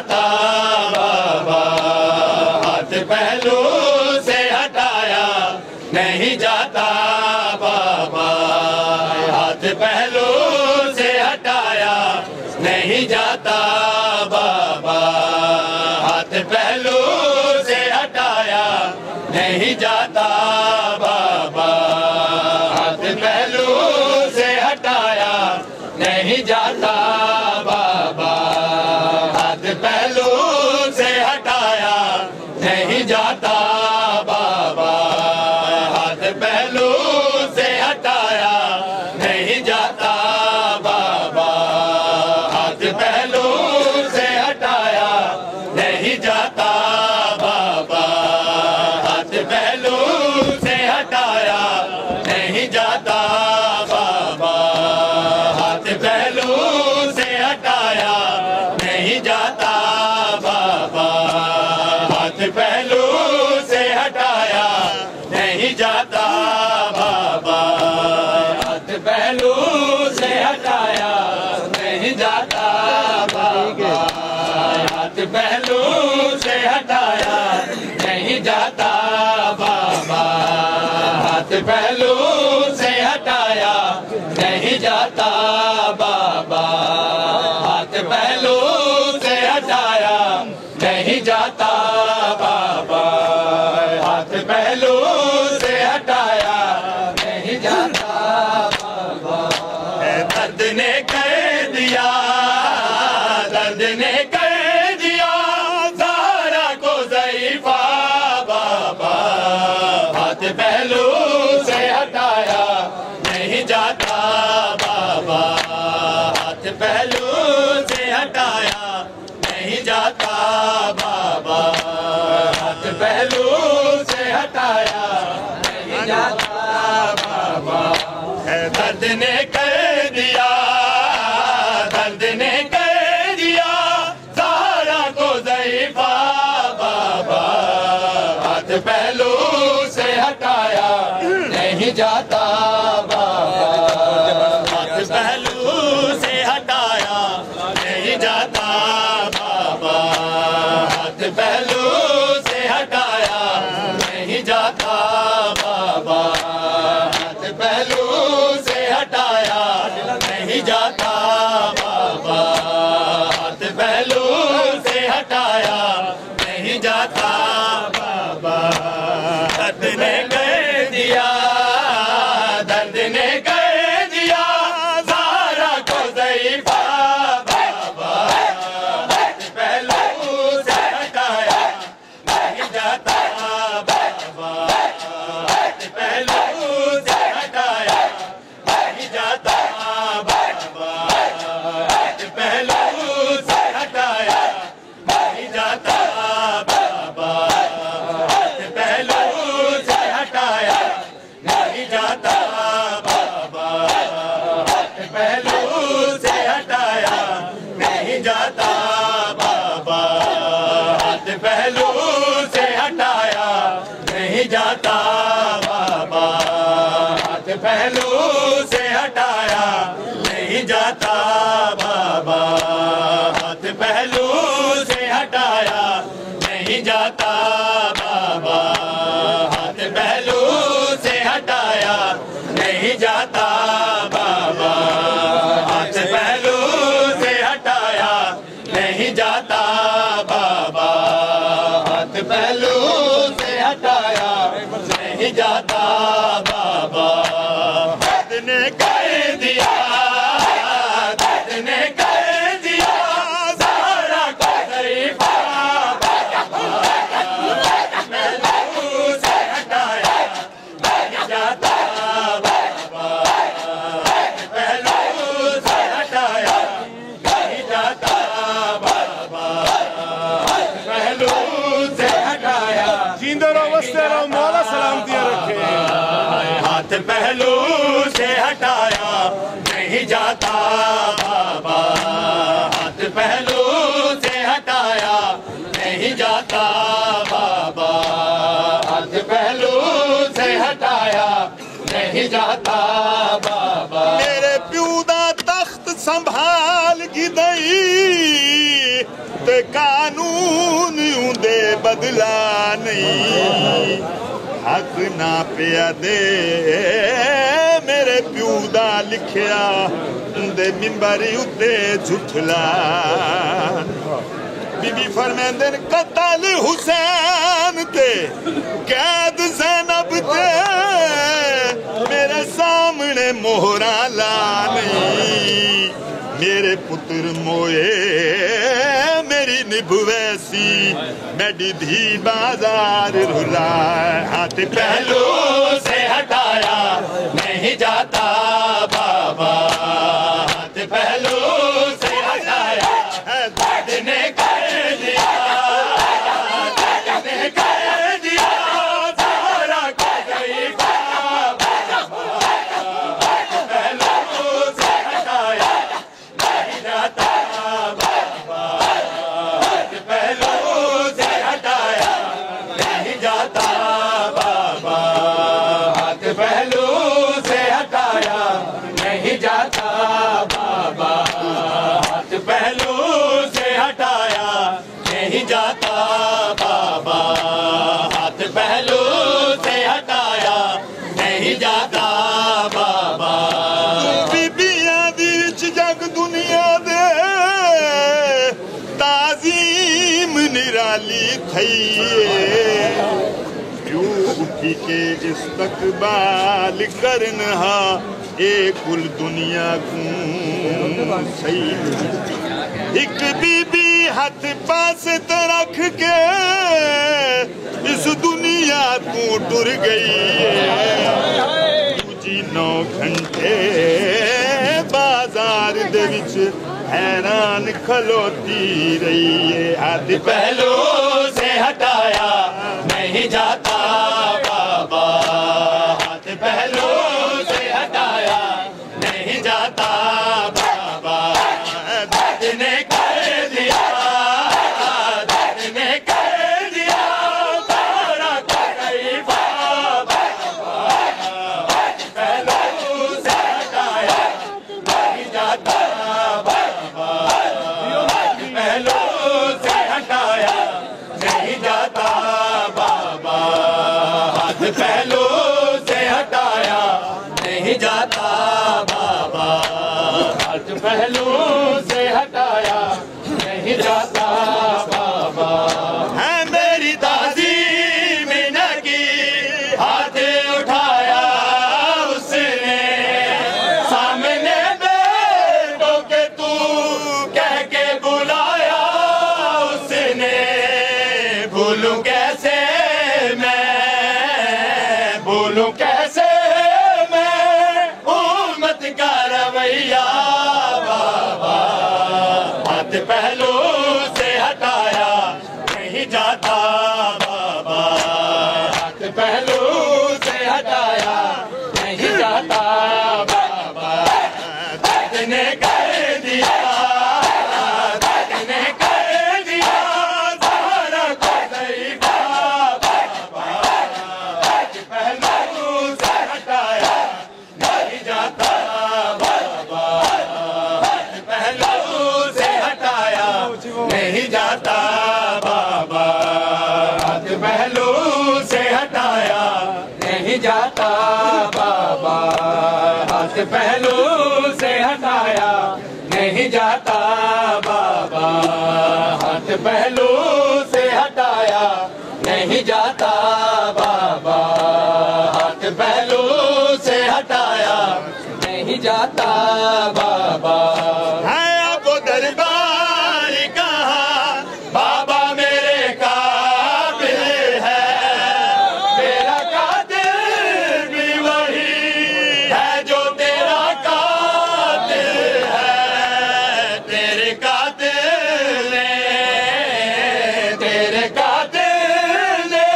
जाता बाबा, हाथ पहलू से हटाया नहीं जाता बाबा, हाथ पहलू से हटाया नहीं जाता बाबा, हाथ पहलू से हटाया नहीं जाता बाबा, हाथ पहलू से हटाया नहीं जाता बाबा, हाथ पहलू से हटाया नहीं जाता बाबा, हाथ पहलू से हटाया नहीं जाता बाबा, हाथ पहलू से हटाया नहीं जाता बाबा, हाथ पहलू से हटाया नहीं जाता बाबा, हाथ पहलू से हटाया नहीं जाता बाबा, हाथ पहलू से हटाया नहीं जाता बाबा, हाथ पहलू से हटाया नहीं जाता बाबा, हाथ पहलू से हटाया नहीं जाता बाबा, हाथ पहलू से हटाया नहीं जाता बाबा, हाथ पहलू से हटाया नहीं जाता बाबा, हाथ पहलू से हटाया नहीं जाता बाबा, दर्द ने कर दिया, दर्द ने कर दिया ज़हरा को ज़ईफ़ा बाबा, हाथ पहलू से हटाया नहीं जाता बाबा, हाथ पहलू से हटाया नहीं जाता बाबा, हाथ पहलू से हटाया नहीं जाता बाबा, दर्द ने कर दिया, दर्द ने कर दिया ज़हरा को ज़ईफ़ा बाबा, हाथ पहलू से हटाया नहीं जाता बाबा, हाथ पहलू से हटाया नहीं जाता बाबा, हाथ पहलू से हटाया नहीं जाता बाबा, हाथ पहलू से हटाया नहीं जाता बाबा, हाथ पहलू से हटाया नहीं जाता बाबा, दर्द ने कर दिया, दर्द ने कर दिया ज़हरा को ज़ईफ़ा बाबा, हाथ पहलू से हटाया नहीं जाता बाबा, हाथ पहलू से हटाया नहीं जाता बाबा, हाथ पहलू से हटाया नहीं जाता बाबा, हाथ पहलू से हटाया नहीं जाता बाबा, हाथ पहलू से हटाया नहीं जाता बाबा, हाथ पहलू से हटाया नहीं जाता बाबा, हाथ पहलू से हटाया नहीं जाता बाबा, हाथ पहलू से हटाया नहीं जाता बाबा, हाथ पहलू से हटाया नहीं जाता बाबा, हाथ पहलू से हटाया नहीं जाता बाबा, हाथ पहलू से हटाया नहीं जाता बाबा, दर्द ने कर दिया, दर्द ने कर दिया ज़हरा को ज़ईफ़ा बाबा, पहलू से हटाया नहीं जाता बाबा, पहलू से हटाया नहीं जाता बाबा, पहलू से हटाया जींदे रहो वस्ते रहो मौला सलामतियां रखे, हाथ पहलू से हटाया नहीं जाता बाबा, हाथ पहलू से हटाया नहीं जाता बाबा, हाथ पहलू से हटाया नहीं जाता बाबा, मेरे प्यू दा तख्त संभाल गिदई ते कानून उंदे बदला नहीं हक ना पिया दे मेरे प्यू दा लिखिया उंदे मिंबरी उत्ते झुठला बीबी फरमांदे कतल हुसैन ते कैद ज़ैनब ते मेरे सामने मोहरा ला नहीं मेरे पुत्र मोए मेरी निभवैसी मेरी धी बाजार रुला हाथ पहलू से हटाया नहीं जाता बाबा हाथ पहलू से हटाया दर्द ने कर दिया दर्द ने कर दिया सारा कर गई पहलू से हटाया नहीं जाता बाबा हाथ पहलू से हटाया नहीं जाता बाबा हाथ पहलू से हटाया नहीं जाता बाबा हाथ पहलू से हटाया नहीं जाता बाबा हाथ पहलू से हटाया नहीं जाता बाबा बीबियां दी विच जग दुनिया दे ताजीम निराली थई क्यों उठी के इस्तकबाल करन हा ए कुल दुनिया को सही एक बीबी हाथ पास ते रख के इस दुनिया को टुर गई दूजी 9 घंटे बाजार दे विच हैरान खलोती रही है हाथ पहलू से हटाया नहीं जाता बाबा हाथ पहलू से हटाया नहीं जाता बाबा दर्द ने कर दिया दर्द ने कर दिया सारा कर गई बाबा हाथ पहलू से हटाया नहीं जाता बाबा हाथ पहलू से हटाया नहीं जाता बाबा हाथ पहलू से हटाया नहीं जाता बाबा हाथ पहलू से हटाया नहीं जाता बाबा है मेरी दादी मीना की हाथ उठाया उसने सामने बैठो के तू कह के बुलाया उसने बोलूं कैसे मैं बोलूं कैसे मैं उम्मत का रवैया बाबा हाथ पहलू से हटाया नहीं जाता बाबा हाथ पहलू से हटाया नहीं जाता बाबा दर्द ने कर दिया दर्द ने कर दिया सारा कर गई बाबा हाथ पहलू से हटाया नहीं जाता बाबा हाथ पहलू से हटाया नहीं जाता बाबा हाथ पहलू से हटाया नहीं जाता बाबा हाथ पहलू से हटाया नहीं जाता बाबा हाथ पहलू से हटाया नहीं जाता बाबा हाथ पहलू से हटाया नहीं जाता बाबा है अब दरबार कहाँ बाबा मेरे काबिल है मेरा कातिल भी वही है जो तेरा कातिल है तेरे कातिल ने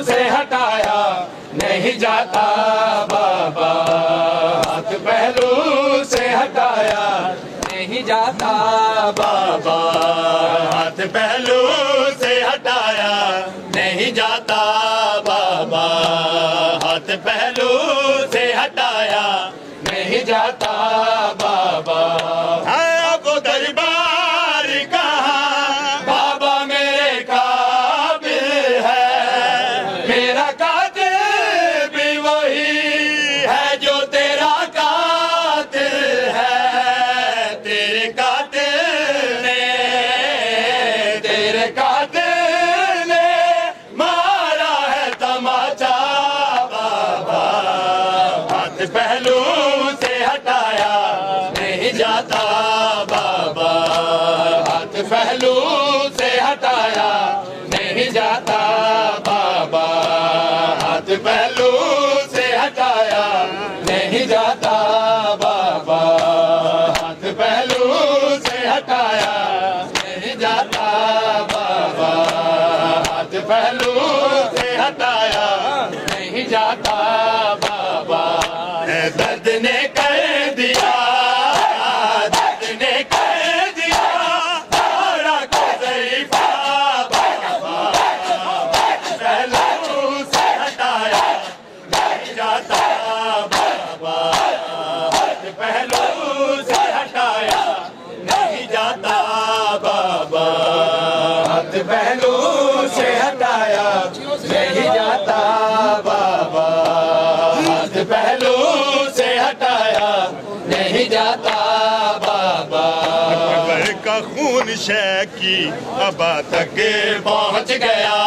से हटाया नहीं जाता बाबा, हाथ पहलू से हटाया नहीं जाता बाबा, हाथ पहलू से हटाया नहीं जाता बाबा, हाथ पहलू से हटाया नहीं जाता बाबा। वो दरबार कहाँ बाबा मेरे काबिल है, मेरा कातिल भी वही है जो तेरा कातिल है। तेरे कातिल ने मारा है तमाचा बाबा, हाथ पहलू से हटाया नहीं जाता बाबा, हाथ पहलू से हटाया नहीं जाता बाबा, हाथ पहलू से हटाया नहीं जाता बाबा, हाथ पहलू से हटाया नहीं जाता बाबा, हाथ पहलू से हटाया नहीं जाता बाबा। दर्द ने कर दिया, दर्द ने कर दिया तारा को ज़रीफ़ा बाबा, पहलू से हटाया नहीं जाता बाबा, हाथ पहलू से हटाया नहीं जाता बाबा, हाथ पहलू से हटाया नहीं जाता बाबा, हाथ पहलू से हटाया नहीं जाता बाबा। अकबर का खून शह की अबा तक पहुंच गया।